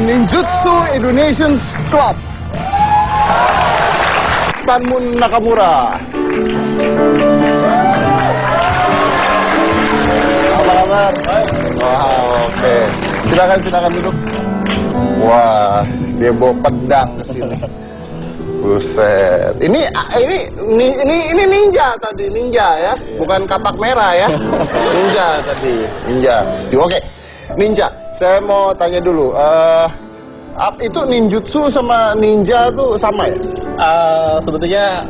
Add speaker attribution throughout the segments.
Speaker 1: Ninjutsu Indonesian Club. Tanmun Nakamura. Apa kabar? Wah, oke. Silakan duduk. Wah, dia bawa pedang ke sini. Buset. Ini ninja tadi, ninja ya, bukan kapak merah ya. Ninja tadi, ninja. Oke, ninja. Saya mau tanya dulu, itu ninjutsu sama ninja tuh sama ya?
Speaker 2: Sebetulnya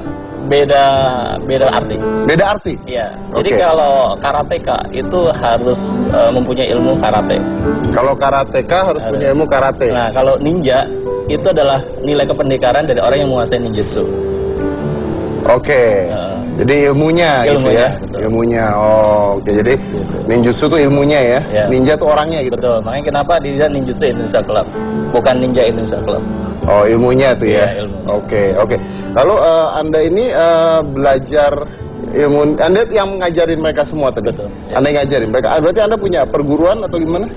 Speaker 2: beda arti.
Speaker 1: Beda arti?
Speaker 2: Iya. Jadi kalau karateka itu harus mempunyai ilmu karate.
Speaker 1: Kalau karateka harus punya ilmu karate.
Speaker 2: Nah, kalau ninja itu adalah nilai kependekaran dari orang yang menguasai ninjutsu.
Speaker 1: Oke. Jadi ilmunya gitu ya.
Speaker 2: Betul.
Speaker 1: Ilmunya. Oh, oke. Jadi ninjutsu tuh ilmunya ya. Ninja tuh orangnya gitu.
Speaker 2: Betul. Makanya kenapa dia Ninjutsu Indonesia Club, bukan Ninja Indonesia Club.
Speaker 1: Oh, ilmunya tuh ya.
Speaker 2: Iya, ilmu.
Speaker 1: Oke. Lalu Anda ini belajar ilmu, Anda yang ngajarin mereka semua tadi?
Speaker 2: Betul.
Speaker 1: Anda yang ngajarin mereka. Berarti Anda punya perguruan atau gimana?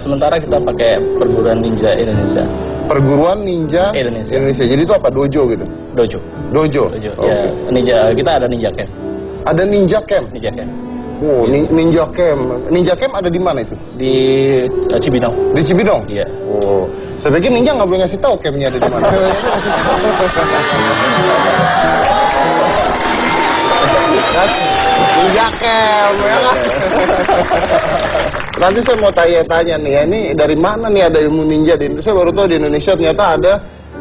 Speaker 2: Sementara kita pakai perguruan ninja Indonesia.
Speaker 1: Perguruan ninja Indonesia. Jadi itu apa? Dojo gitu? Dojo.
Speaker 2: Ya, ninja, kita ada ninja camp.
Speaker 1: Ada ninja camp?
Speaker 2: Ninja camp.
Speaker 1: Oh, ninja camp. Ninja camp ada di mana itu?
Speaker 2: Di Cibinong.
Speaker 1: Di Cibinong?
Speaker 2: Iya.
Speaker 1: Oh, saya pikir ninja nggak boleh ngasih tahu campnya ada di mana. Ninja camp, ya kan? Nanti saya mau tanya-tanya nih, ya, ini dari mana nih ada ilmu ninja di Indonesia? Saya baru tahu di Indonesia ternyata ada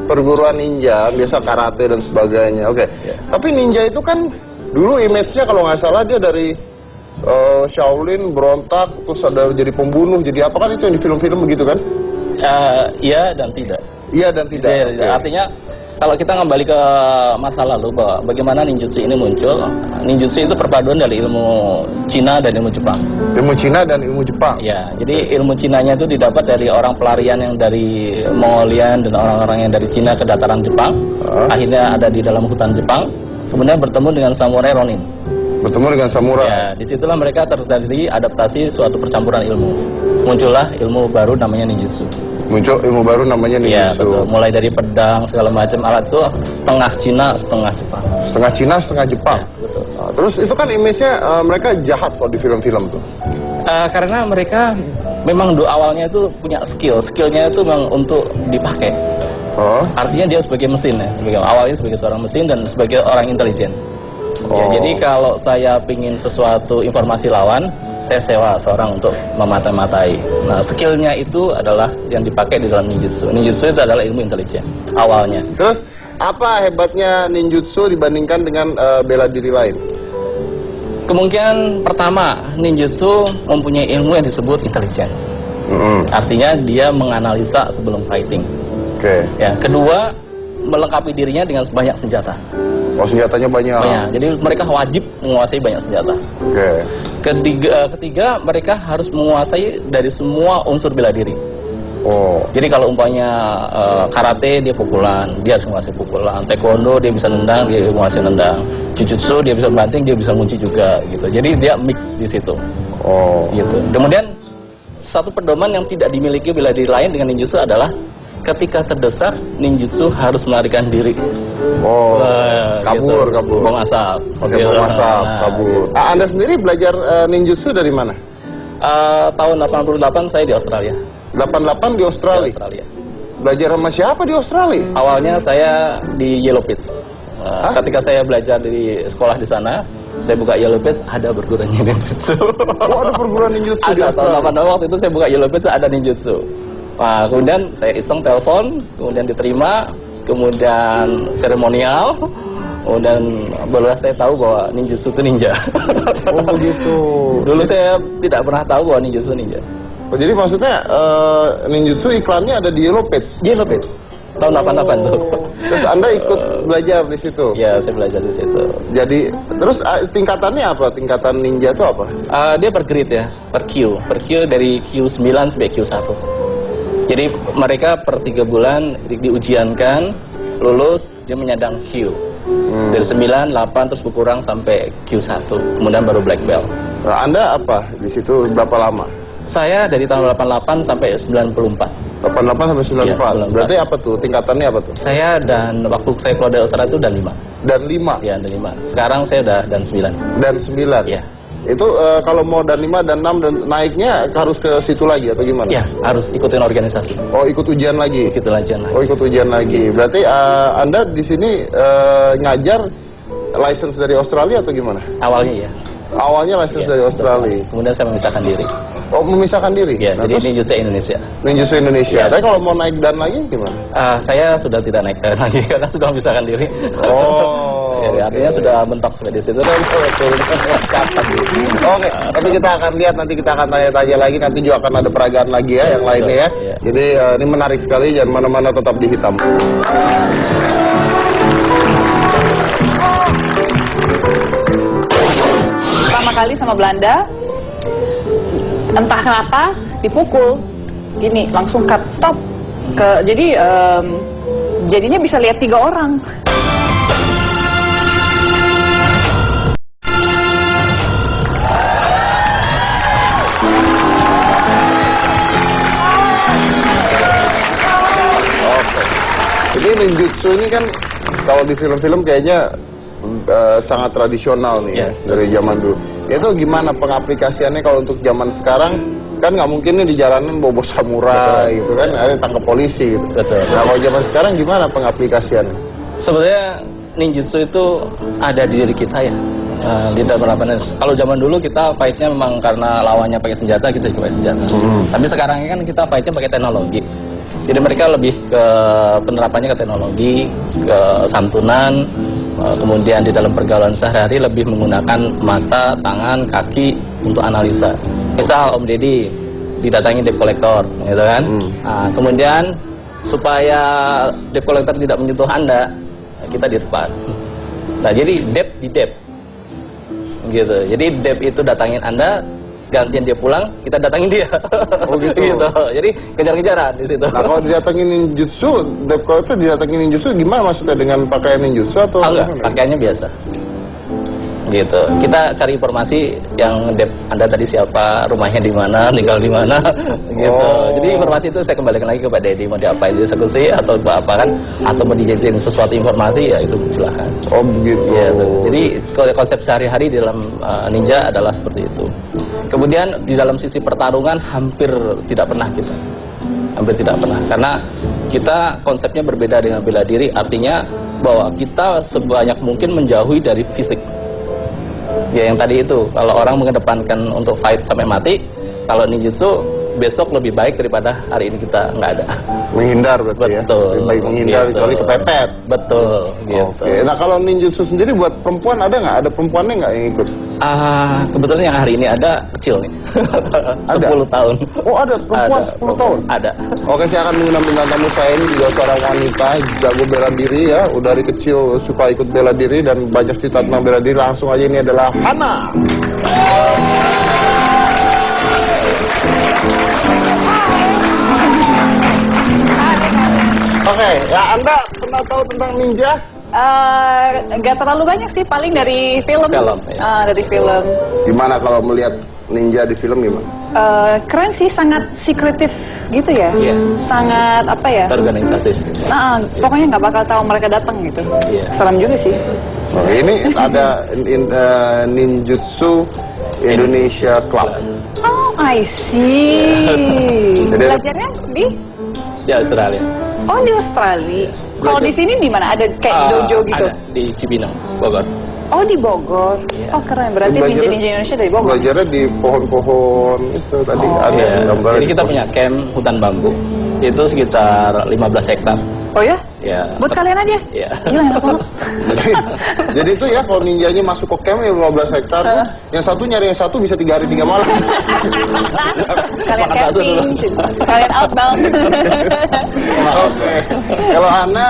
Speaker 1: perguruan ninja, biasa karate dan sebagainya. Oke. Tapi ninja itu kan dulu image-nya kalau nggak salah dia dari Shaolin, berontak, terus ada jadi pembunuh, jadi apa kan itu yang di film-film begitu kan?
Speaker 2: Iya dan tidak.
Speaker 1: Iya dan tidak.
Speaker 2: Artinya kalau kita kembali ke masa lalu bahwa bagaimana ninjutsu ini muncul, ninjutsu itu perpaduan dari ilmu Cina dan ilmu Jepang.
Speaker 1: Ilmu Cina dan ilmu Jepang.
Speaker 2: Ya, jadi ilmu Cinanya itu didapat dari orang pelarian yang dari Mongolian dan orang-orang yang dari Cina ke dataran Jepang. Akhirnya ada di dalam hutan Jepang. Kemudian bertemu dengan samurai Ronin.
Speaker 1: Bertemu dengan samurai.
Speaker 2: Ya, disitulah mereka terjadi adaptasi suatu percampuran ilmu. Muncullah ilmu baru namanya ninjutsu.
Speaker 1: Muncul ilmu baru namanya ninjutsu.
Speaker 2: Iya, betul. Mulai dari pedang, segala macam alat itu setengah Cina, setengah Jepang.
Speaker 1: Setengah Cina, setengah Jepang.
Speaker 2: Ya, betul.
Speaker 1: Nah, terus itu kan image-nya mereka jahat kok di film-film tuh.
Speaker 2: Karena mereka memang awalnya itu punya skillnya itu memang untuk dipakai. Artinya dia sebagai mesin ya, awalnya sebagai seorang mesin dan sebagai orang intelijen. Ya, jadi kalau saya ingin sesuatu informasi lawan, saya sewa seorang untuk memata-matai. Nah, skillnya itu adalah yang dipakai di dalam ninjutsu. Ninjutsu itu adalah ilmu intelijen awalnya.
Speaker 1: Terus apa hebatnya ninjutsu dibandingkan dengan bela diri lain?
Speaker 2: Kemungkinan pertama, ninjutsu mempunyai ilmu yang disebut intelijen. Artinya dia menganalisa sebelum fighting. Ya, kedua, melengkapi dirinya dengan banyak senjata.
Speaker 1: Oh, senjatanya banyak.
Speaker 2: Jadi mereka wajib menguasai banyak senjata. Ketiga, mereka harus menguasai dari semua unsur bela diri. Jadi kalau umpamanya karate dia pukulan, dia harus menguasai pukulan. Taekwondo dia bisa nendang, dia menguasai nendang. Jujutsu dia bisa banting, dia bisa ngunci juga gitu. Jadi dia mix di situ. Gitu. Kemudian satu pedoman yang tidak dimiliki bela diri lain dengan ninjutsu adalah ketika terdesak, ninjutsu harus melarikan diri.
Speaker 1: Kabur.
Speaker 2: Buang asap.
Speaker 1: Kabur. Anda sendiri belajar ninjutsu dari mana?
Speaker 2: Tahun 88 saya di Australia.
Speaker 1: 88 di Australia?
Speaker 2: Di Australia.
Speaker 1: Belajar sama siapa di Australia?
Speaker 2: Awalnya saya di Yellow Pit. Ketika saya belajar di sekolah di sana, saya buka Yellow Pit, ada perguruan ninjutsu.
Speaker 1: Ada perguruan ninjutsu di Australia?
Speaker 2: Tahun 88 waktu itu saya buka Yellow Pit, ada ninjutsu. Nah, kemudian saya iseng telepon, kemudian diterima, kemudian seremonial, kemudian baru saya tahu bahwa ninjutsu itu ninja.
Speaker 1: Oh begitu.
Speaker 2: Dulu saya tidak pernah tahu bahwa ninjutsu ninja.
Speaker 1: Oh, jadi maksudnya ninjutsu iklannya ada di Yellow Pit?
Speaker 2: Yellow Pit. Tahun 88 tuh.
Speaker 1: Terus Anda ikut belajar di situ?
Speaker 2: Ya, saya belajar di situ.
Speaker 1: Jadi, terus tingkatannya apa? Tingkatan ninja itu apa?
Speaker 2: Dia per grade ya, per Q. Per Q dari Q9 sampai Q1. Jadi mereka per 3 bulan diujiankan, lulus, dia menyandang Q. Dari 9, 8 terus berkurang sampai Q1, kemudian baru black belt.
Speaker 1: Nah, Anda apa di situ berapa lama?
Speaker 2: Saya dari tahun 88 sampai 94.
Speaker 1: 88 sampai 94.
Speaker 2: Iya, 94.
Speaker 1: Berarti apa tuh? Tingkatannya apa tuh?
Speaker 2: Saya dan waktu saya keluar dari Australia itu dan 5.
Speaker 1: Dan 5.
Speaker 2: Ya, dan 5. Sekarang saya udah dan 9.
Speaker 1: Dan 9.
Speaker 2: Iya.
Speaker 1: Itu kalau mau dan 5 dan 6 dan naiknya harus ke situ lagi atau gimana?
Speaker 2: Iya, harus ikutin organisasi.
Speaker 1: Oh, ikut ujian lagi.
Speaker 2: Ikut ujian lagi.
Speaker 1: Oh, ikut ujian lagi. Berarti Anda di sini ngajar license dari Australia atau gimana?
Speaker 2: Awalnya ya.
Speaker 1: Awalnya license
Speaker 2: Iya,
Speaker 1: dari Australia.
Speaker 2: Kemudian saya memisahkan diri.
Speaker 1: Oh, memisahkan diri?
Speaker 2: Ya,
Speaker 1: Nah,
Speaker 2: jadi
Speaker 1: terus
Speaker 2: ini justru Indonesia.
Speaker 1: ninjutsu Indonesia.
Speaker 2: Iya.
Speaker 1: Tapi kalau mau naik dan lagi gimana?
Speaker 2: Saya sudah tidak naik lagi karena sudah memisahkan diri.
Speaker 1: Oh,
Speaker 2: Ya, artinya
Speaker 1: oke.
Speaker 2: sudah mentok sampai di situ. Dan turun kapan gitu.
Speaker 1: Oke, tapi kita akan lihat, nanti kita akan tanya-tanya lagi, nanti juga akan ada peragaan lagi ya, yang lainnya ya.
Speaker 2: Iya.
Speaker 1: Jadi ini menarik sekali, jangan mana-mana, tetap di Hitam.
Speaker 3: Pertama kali sama Belanda, entah kenapa dipukul, gini langsung cut stop. Jadi jadinya bisa lihat 3 orang.
Speaker 1: Oke. Jadi ninjutsu ini kan kalau di film-film kayaknya sangat tradisional nih ya,
Speaker 2: Iya.
Speaker 1: dari zaman dulu. Itu gimana pengaplikasiannya kalau untuk zaman sekarang? Kan nggak mungkin nih di jalanan bobo samurai
Speaker 2: Betul.
Speaker 1: gitu kan, ada tangkap polisi gitu.
Speaker 2: Betul.
Speaker 1: Nah kalau zaman sekarang gimana pengaplikasiannya?
Speaker 2: Sebenarnya ninjutsu itu ada di diri kita ya. Di dalam lapangan. Kalau zaman dulu kita fightnya memang karena lawannya pakai senjata, kita juga pakai senjata. Tapi sekarang ini kan kita fightnya pakai teknologi. Jadi mereka lebih ke penerapannya ke teknologi, ke santunan, kemudian di dalam pergaulan sehari-hari lebih menggunakan mata, tangan, kaki untuk analisa. Misal Om Deddy didatangi debt collector, gitu kan? Nah, kemudian supaya debt collector tidak menyentuh Anda, kita di depan. Nah, jadi debt di debt, gitu. Jadi debt itu datangin Anda, gantian dia pulang, kita datangin dia.
Speaker 1: Oh, gitu.
Speaker 2: Gitu. Jadi kejar-kejaran di situ.
Speaker 1: Nah kalau didatengin ninjutsu, debt collector didatengin ninjutsu gimana maksudnya, dengan pakaian ninjutsu atau?
Speaker 2: Oh, enggak,
Speaker 1: gimana?
Speaker 2: pakaiannya biasa. Gitu. Kita cari informasi yang debt Anda tadi siapa, rumahnya di mana, tinggal di mana, gitu.
Speaker 1: Oh.
Speaker 2: Jadi informasi itu saya kembalikan lagi kepada Deddy, mau diapain, dieksekusi atau apa kan, atau mau dijadiin sesuatu informasi, ya itu silakan.
Speaker 1: Oh begitu.
Speaker 2: Iya, jadi konsep sehari-hari di dalam ninja adalah seperti itu. Kemudian di dalam sisi pertarungan hampir tidak pernah kita. Hampir tidak pernah. Karena kita konsepnya berbeda dengan bela diri, artinya bahwa kita sebanyak mungkin menjauhi dari fisik. Ya yang tadi itu, kalau orang mengedepankan untuk fight sampai mati, kalau ninjutsu besok lebih baik daripada hari ini kita nggak ada.
Speaker 1: Menghindar berarti ya?
Speaker 2: Betul.
Speaker 1: Lebih baik menghindar
Speaker 2: Gitu.
Speaker 1: kecuali kepepet.
Speaker 2: Betul. Gitu.
Speaker 1: Oke, nah kalau ninjutsu sendiri buat perempuan ada nggak? Ada perempuannya nggak yang ikut?
Speaker 2: Kebetulan yang hari ini ada kecil nih.
Speaker 1: Ada?
Speaker 2: 10 tahun.
Speaker 1: Oh ada, perempuan
Speaker 2: Ada,
Speaker 1: 10 tahun?
Speaker 2: Ada.
Speaker 1: Oke, saya akan mengundang bintang tamu saya ini juga seorang wanita, jago bela diri ya, udah dari kecil suka ikut bela diri dan banyak cerita tentang bela diri. Langsung aja, ini adalah Hana. Oke, ya Anda pernah tahu tentang ninja?
Speaker 3: Nggak terlalu banyak sih, paling dari film.
Speaker 2: Film, ya.
Speaker 3: Dari film.
Speaker 1: Gimana kalau melihat ninja di film gimana?
Speaker 3: Keren sih, sangat secretive gitu ya.
Speaker 2: Iya.
Speaker 3: Sangat apa ya?
Speaker 2: Organisasi.
Speaker 3: Nah, pokoknya nggak bakal tahu mereka datang gitu.
Speaker 2: Iya.
Speaker 3: Serem juga sih.
Speaker 1: Oh, ini ada ninjutsu Indonesia Club.
Speaker 3: Oh, I see.
Speaker 1: Jadi-
Speaker 3: Belajarnya di?
Speaker 2: Di Australia.
Speaker 3: Oh, di Australia. Kalau di sini di mana? Ada kayak dojo gitu?
Speaker 2: Ada di Cibinong, Bogor.
Speaker 3: Oh, di Bogor.
Speaker 2: Iya.
Speaker 3: Oh, keren. Berarti
Speaker 1: Belajarnya-
Speaker 3: ninja-ninja Indonesia dari Bogor.
Speaker 1: Belajarnya di pohon-pohon itu tadi
Speaker 3: Oh.
Speaker 1: ada
Speaker 2: Iya.
Speaker 1: gambar.
Speaker 2: Jadi kita punya camp hutan bambu. Itu sekitar 15 hektar.
Speaker 3: Oh ya?
Speaker 2: Ya.
Speaker 3: Buat kalian aja?
Speaker 2: Iya.
Speaker 3: Gila, enak banget.
Speaker 1: Jadi itu ya kalau ninjanya masuk ke camp yang 15 hektar tuh, yang satu nyari yang satu bisa 3 hari 3 malam.
Speaker 3: Kalian
Speaker 2: Makan satu dulu.
Speaker 3: camping, kalian outbound.
Speaker 1: Oke. Kalau Ana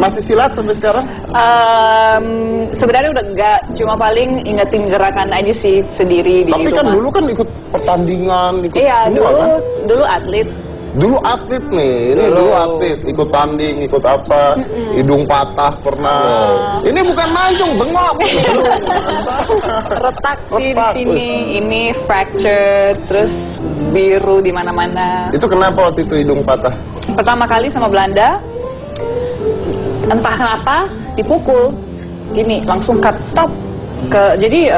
Speaker 1: masih silat sampai sekarang?
Speaker 3: Sebenarnya udah enggak, cuma paling ingetin gerakan aja sih sendiri di
Speaker 1: Tapi kan
Speaker 3: rumah.
Speaker 1: dulu kan ikut pertandingan, ikut
Speaker 3: Iya,
Speaker 1: semua kan?
Speaker 3: dulu atlet.
Speaker 1: Dulu atlet nih, ini dulu atlet, ikut tanding, ikut apa, hidung patah pernah. Ini bukan mancung, bengok.
Speaker 3: Retak sih di sini, ini fracture, terus biru di mana-mana.
Speaker 1: Itu kenapa waktu itu hidung patah?
Speaker 3: Pertama kali sama Belanda, entah kenapa dipukul, gini langsung cut top jadi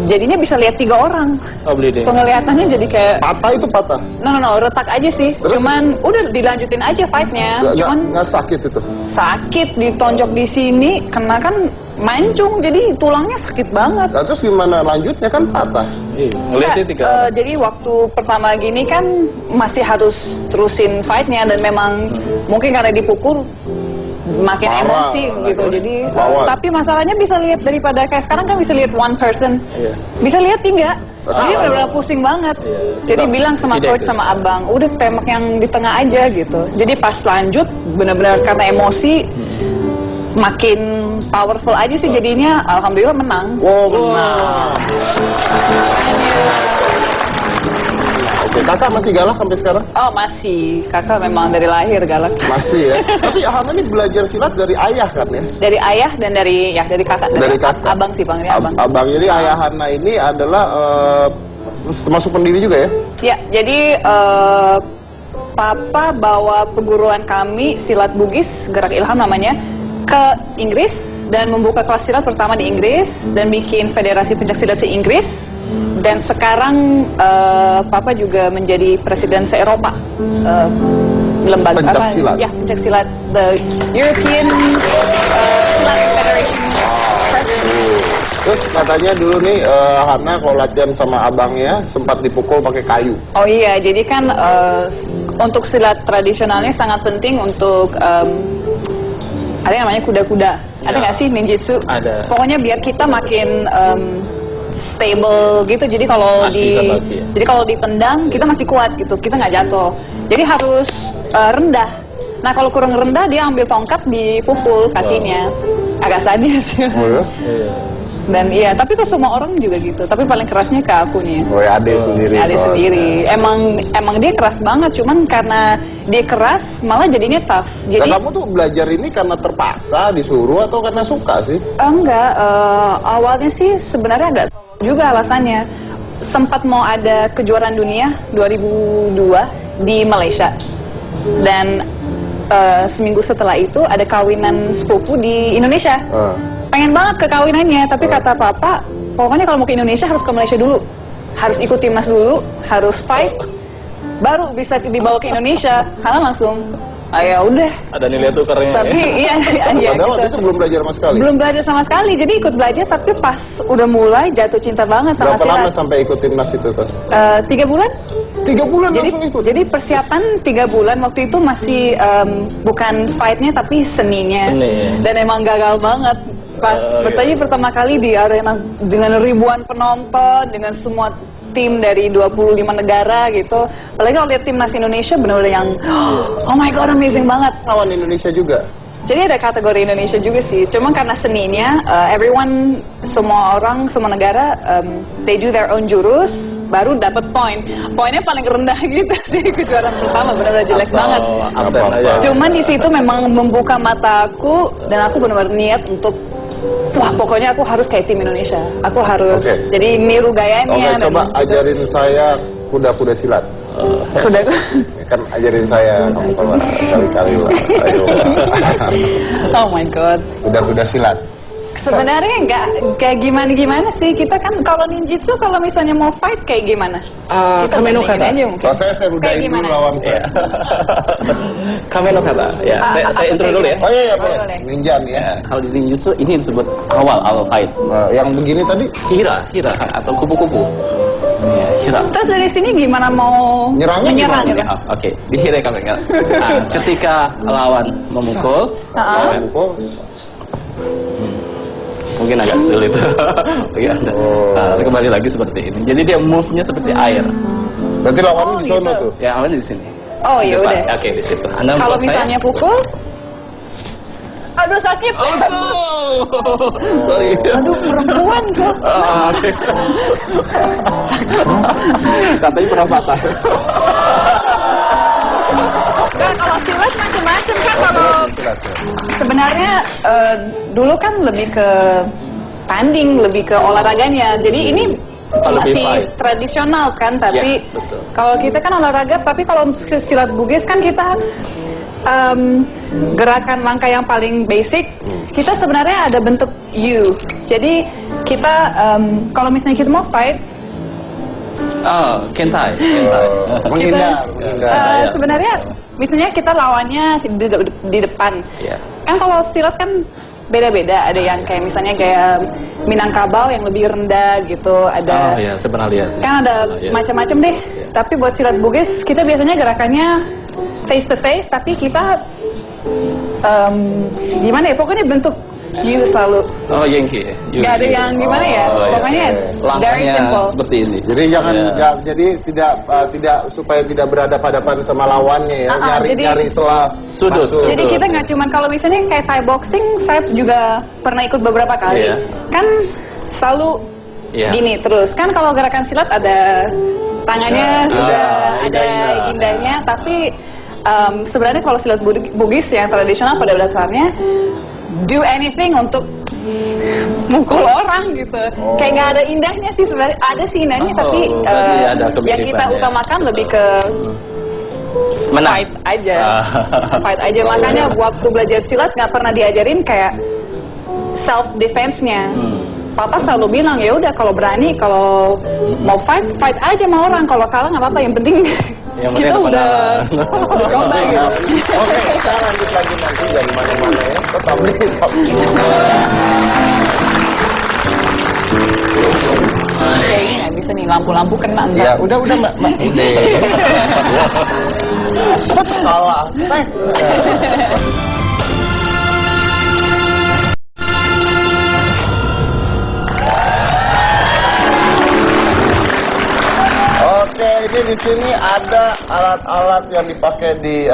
Speaker 3: jadinya bisa lihat 3 orang.
Speaker 2: Oh, bleeding.
Speaker 3: Penglihatannya jadi kayak
Speaker 1: Patah itu patah?
Speaker 3: no, retak aja sih.
Speaker 1: Terus?
Speaker 3: Cuman udah dilanjutin aja fight-nya. Cuman
Speaker 1: Nggak sakit itu?
Speaker 3: sakit, ditonjok di sini, kena kan mancung, jadi tulangnya sakit banget.
Speaker 1: Nah, terus gimana lanjutnya kan patah?
Speaker 2: Ngeliatnya 3 orang.
Speaker 3: Jadi waktu pertama gini kan masih harus terusin fight-nya dan memang mungkin karena dipukul makin
Speaker 1: Marah.
Speaker 3: emosi gitu. Jadi
Speaker 1: Lawan.
Speaker 3: tapi masalahnya bisa lihat daripada kayak sekarang kan bisa lihat one person.
Speaker 2: Iya.
Speaker 3: Bisa lihat 3. Jadi benar-benar pusing banget.
Speaker 2: Iya.
Speaker 3: Jadi bilang sama
Speaker 2: Tidak,
Speaker 3: coach sama abang, udah tembak yang di tengah aja gitu. Jadi pas lanjut benar-benar karena emosi makin powerful aja sih jadinya. Alhamdulillah menang.
Speaker 1: Oh, menang. Oke, kakak masih galak sampai sekarang?
Speaker 3: Oh masih, kakak memang dari lahir galak.
Speaker 1: Masih ya. Tapi Hana ini belajar silat dari ayah kan ya?
Speaker 3: Dari ayah dan dari kakak.
Speaker 1: Dari kakak.
Speaker 3: Abang sih bang, abang.
Speaker 1: Abang, jadi ayah Hana ini adalah termasuk pendiri juga ya?
Speaker 3: Ya, jadi papa bawa perguruan kami silat Bugis, Gerak Ilham namanya, ke Inggris dan membuka kelas silat pertama di Inggris dan bikin federasi pencaksilat se Inggris. Dan sekarang papa juga menjadi presiden se-Eropa, lembaga
Speaker 1: pencaksilat.
Speaker 3: Ya, pencaksilat, the European Silat Federation.
Speaker 1: Terus katanya dulu nih Hana kalau latihan sama abangnya sempat dipukul pakai kayu.
Speaker 3: Oh iya, jadi kan untuk silat tradisionalnya sangat penting untuk ada yang namanya kuda-kuda. Ada nggak sih ninjutsu?
Speaker 2: Ada.
Speaker 3: Pokoknya biar kita makin stable gitu. Jadi kalau jadi kalau ditendang kita masih kuat gitu. Kita nggak jatuh. Jadi harus rendah. Nah kalau kurang rendah dia ambil tongkat dipukul kakinya. Agak sadis.
Speaker 1: Oh ya?
Speaker 3: Dan iya, tapi ke semua orang juga gitu. Tapi paling kerasnya ke aku nih.
Speaker 1: Oh ya, adik sendiri.
Speaker 3: Adik sendiri. Emang dia keras banget. Cuman karena dia keras malah jadinya tough. Jadi
Speaker 1: Dan kamu tuh belajar ini karena terpaksa disuruh atau karena suka sih?
Speaker 3: enggak. Awalnya sih sebenarnya agak juga alasannya. Sempat mau ada kejuaraan dunia 2002 di Malaysia. Dan seminggu setelah itu ada kawinan sepupu di Indonesia. Pengen banget ke kawinannya, tapi kata papa, pokoknya kalau mau ke Indonesia harus ke Malaysia dulu. Harus ikut timnas dulu, harus fight, baru bisa dibawa ke Indonesia. Karena langsung, ya udah.
Speaker 2: Ada nilai tukarnya.
Speaker 3: Tapi iya,
Speaker 1: Padahal waktu
Speaker 3: gitu.
Speaker 1: itu belum belajar sama sekali.
Speaker 3: Belum belajar sama sekali, jadi ikut belajar, tapi pas udah mulai jatuh cinta banget sama
Speaker 1: Berapa lama
Speaker 3: silat.
Speaker 1: sampai ikut timnas itu tuh?
Speaker 3: 3 bulan.
Speaker 1: 3 bulan
Speaker 3: Jadi,
Speaker 1: langsung ikut?
Speaker 3: jadi persiapan 3 bulan waktu itu masih bukan fightnya tapi seninya.
Speaker 2: Seni.
Speaker 3: Dan emang gagal banget. Pas bertanya pertama kali di arena dengan ribuan penonton, dengan semua tim dari 25 negara gitu. Apalagi kalau lihat timnas Indonesia benar-benar yang oh my god amazing banget.
Speaker 1: Lawan Indonesia juga?
Speaker 3: Jadi ada kategori Indonesia juga sih. Cuma karena seninya, everyone, semua orang, semua negara, they do their own jurus, baru dapat poin. Poinnya paling rendah gitu sih kejuaraan pertama, benar-benar jelek banget. Cuman di situ memang membuka mata aku dan aku benar-benar niat untuk wah pokoknya aku harus kayak tim Indonesia. Aku harus jadi niru gayanya.
Speaker 1: Oke, coba ajarin saya kuda-kuda silat.
Speaker 3: Sudah
Speaker 1: Kan ajarin saya, kamu kalau kali-kali lah. Ayo.
Speaker 3: Oh my god.
Speaker 1: Kuda-kuda silat.
Speaker 3: Sebenarnya nggak kayak gimana sih. Kita kan kalau ninjutsu kalau misalnya mau fight kayak gimana? Kita
Speaker 2: Kameno
Speaker 3: bandingin
Speaker 2: kata.
Speaker 3: aja mungkin.
Speaker 1: Rasanya saya udahin dulu
Speaker 3: gimana?
Speaker 1: lawan saya.
Speaker 2: Kameno kata. Ya, saya intro dulu ya.
Speaker 1: Oh iya,
Speaker 3: Boleh.
Speaker 1: ninja nih ya.
Speaker 2: Kalau di ninjutsu ini disebut awal fight.
Speaker 1: Yang begini tadi
Speaker 2: Hira atau kupu-kupu. Ya, hira.
Speaker 3: Terus dari sini gimana mau
Speaker 1: Nyerangnya
Speaker 3: menyerang
Speaker 1: gimana?
Speaker 3: gitu?
Speaker 2: Oke, di hira kami enggak. Nah, ketika lawan memukul, lawan mungkin agak sulit. Ya, kembali lagi seperti ini. Jadi dia move-nya seperti air.
Speaker 1: Berarti lawannya di sono
Speaker 3: gitu.
Speaker 1: tuh.
Speaker 2: Ya, lawannya di sini.
Speaker 3: Oh iya
Speaker 2: Depan.
Speaker 3: udah.
Speaker 2: Oke, di situ. Anda
Speaker 3: Kalau
Speaker 2: buat
Speaker 3: misalnya
Speaker 2: saya.
Speaker 3: pukul, aduh sakit.
Speaker 2: Sorry.
Speaker 3: Aduh perempuan kok.
Speaker 2: Oke. Katanya pernah patah.
Speaker 1: silatnya?
Speaker 3: Sebenarnya dulu kan lebih ke tanding, lebih ke olahraganya. Jadi ini
Speaker 2: Lebih
Speaker 3: masih
Speaker 2: fight.
Speaker 3: tradisional kan, tapi
Speaker 2: Ya, betul.
Speaker 3: kalau kita kan olahraga, tapi kalau silat Bugis kan kita gerakan langkah yang paling basic, kita sebenarnya ada bentuk U. Jadi kita kalau misalnya kita mau fight,
Speaker 2: Oh, kentai.
Speaker 1: Menghindar.
Speaker 2: Ya.
Speaker 3: sebenarnya misalnya kita lawannya di depan.
Speaker 2: Iya.
Speaker 3: Kan kalau silat kan beda-beda, ada yang kayak misalnya kayak Minangkabau yang lebih rendah gitu,
Speaker 2: Oh
Speaker 3: ada
Speaker 2: ya, saya pernah lihat.
Speaker 3: kan ada
Speaker 2: Oh, iya.
Speaker 3: macam-macam deh. Tapi buat silat Bugis kita biasanya gerakannya face to face, tapi kita gimana ya, pokoknya bentuk U selalu.
Speaker 2: Oh, Yankee.
Speaker 3: Gak ada yang gimana ya,
Speaker 2: Oh, iya.
Speaker 3: pokoknya very
Speaker 2: Langkahnya
Speaker 3: simple.
Speaker 2: seperti ini.
Speaker 1: Jadi jangan,
Speaker 2: Ya.
Speaker 1: jadi tidak supaya tidak berhadapan-hadapan sama lawannya ya,
Speaker 3: jadi-
Speaker 1: nyari celah
Speaker 2: Sudut.
Speaker 1: masuk.
Speaker 3: Jadi kita nggak cuma kalau misalnya kayak Thai boxing, saya juga pernah ikut beberapa kali.
Speaker 2: Iya.
Speaker 3: Kan selalu
Speaker 2: Iya.
Speaker 3: gini terus. Kan kalau gerakan silat ada tangannya sudah ada indahnya, tapi sebenarnya kalau silat Bugis yang tradisional pada dasarnya do anything untuk mukul orang gitu. Kayak nggak ada indahnya sih sebenarnya. Ada sih indahnya,
Speaker 2: Oh,
Speaker 3: tapi
Speaker 2: berarti ada
Speaker 3: yang kita
Speaker 2: kemiripannya.
Speaker 3: utamakan lebih ke
Speaker 2: Menang.
Speaker 3: fight aja.
Speaker 2: Ah.
Speaker 3: Fight aja. Makanya waktu belajar silat nggak pernah diajarin kayak self defense-nya. Papa selalu bilang ya udah kalau berani, kalau mau fight aja sama orang. Kalau kalah nggak apa-apa. Yang penting
Speaker 2: Yang
Speaker 3: kita
Speaker 2: penting
Speaker 3: udah coba gitu.
Speaker 1: Oke, kita lanjut lagi nanti dari mana-mana ya. Tetap di
Speaker 3: Kayaknya nggak bisa nih, lampu-lampu kena
Speaker 1: Ya,
Speaker 3: enggak?
Speaker 1: udah Mbak. Salah. Oke, ini di sini ada alat-alat yang dipakai di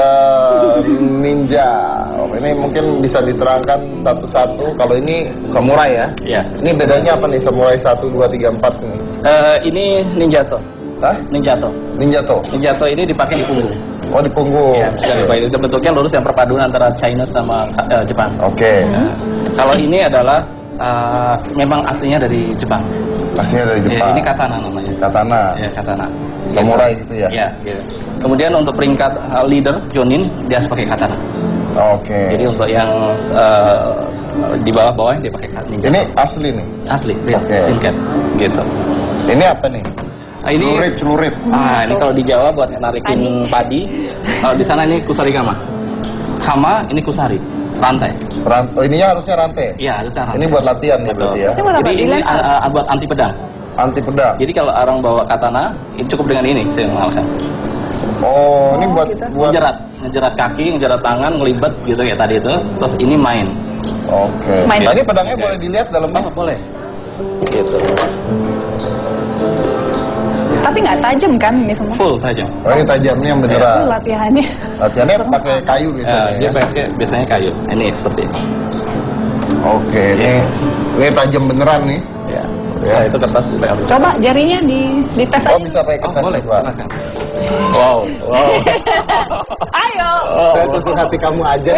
Speaker 1: ninja. Ini mungkin bisa diterangkan satu-satu. Kalau ini samurai ya.
Speaker 2: Iya.
Speaker 1: Ini bedanya apa nih samurai 1, 2, 3, 4 ini?
Speaker 2: Ini ninjato.
Speaker 1: Hah?
Speaker 2: Ninjato.
Speaker 1: Ninjato.
Speaker 2: Ninjato ini dipakai di punggung.
Speaker 1: Oh, di punggung.
Speaker 2: Iya, bisa dipakai. Itu bentuknya lurus yang perpaduan antara China sama Jepang.
Speaker 1: Oke.
Speaker 2: Ya. Kalau ini adalah memang aslinya dari Jepang.
Speaker 1: Aslinya dari
Speaker 2: Ya,
Speaker 1: Jepang.
Speaker 2: ini katana namanya.
Speaker 1: Katana.
Speaker 2: Ya, katana.
Speaker 1: Samurai gitu ya?
Speaker 2: Iya, gitu. Kemudian untuk peringkat leader, Jonin, dia harus pakai katana.
Speaker 1: Oke.
Speaker 2: Jadi untuk yang di bawah-bawah dia pakai katana.
Speaker 1: Ini asli nih.
Speaker 2: asli, real,
Speaker 1: Oke.
Speaker 2: tingkat, gitu.
Speaker 1: Ini apa nih?
Speaker 2: Ini
Speaker 1: Celurit.
Speaker 2: ini kalau di Jawa buat narikin padi. Kalau di sana ini kusarigama. Hama ini kusari, rantai.
Speaker 1: Oh, ininya harusnya rantai.
Speaker 2: Iya, itu cara.
Speaker 1: Ini buat latihan nih berarti ya.
Speaker 3: Ini buat apa?
Speaker 2: Jadi ini
Speaker 3: Dilempar?
Speaker 2: buat anti pedang.
Speaker 1: Anti pedang.
Speaker 2: Jadi kalau orang bawa katana, ini cukup dengan ini saya mengalahkan.
Speaker 1: Oh, ini buat
Speaker 3: gitu.
Speaker 1: buat.
Speaker 2: Ngejerat kaki, ngejerat tangan, ngelibet gitu kayak tadi itu. Terus ini main.
Speaker 1: Oke.
Speaker 3: Main.
Speaker 1: Nah, ini pedangnya
Speaker 2: Oke.
Speaker 1: boleh dilihat dalamnya.
Speaker 2: Oh, boleh. Gitu.
Speaker 3: Tapi nggak tajam kan ini semua?
Speaker 2: Full saja.
Speaker 1: Oh, ini tajamnya yang
Speaker 3: Itu
Speaker 1: beneran.
Speaker 3: latihannya.
Speaker 1: Latihannya pakai kayu gitu.
Speaker 2: Dia pakai biasanya kayu. Ini seperti ini.
Speaker 1: Oke, ini tajam beneran nih.
Speaker 2: Ya.
Speaker 1: Ya.
Speaker 2: Nah, itu kertas supaya harus.
Speaker 3: Coba jarinya di tes
Speaker 1: Oh,
Speaker 3: aja.
Speaker 1: bisa pakai
Speaker 2: Oh,
Speaker 1: kertas
Speaker 2: boleh.
Speaker 1: juga.
Speaker 2: Silakan. Wow.
Speaker 3: Ayo.
Speaker 1: Saya tutup hati kamu aja.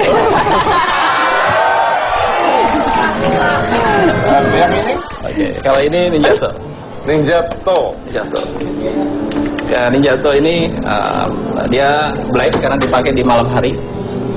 Speaker 1: Yang ini
Speaker 2: Oke. Kalau ini ninjato.
Speaker 1: Ninjato.
Speaker 2: Ninjato. Ya, ninjato ini dia black karena dipakai di malam hari.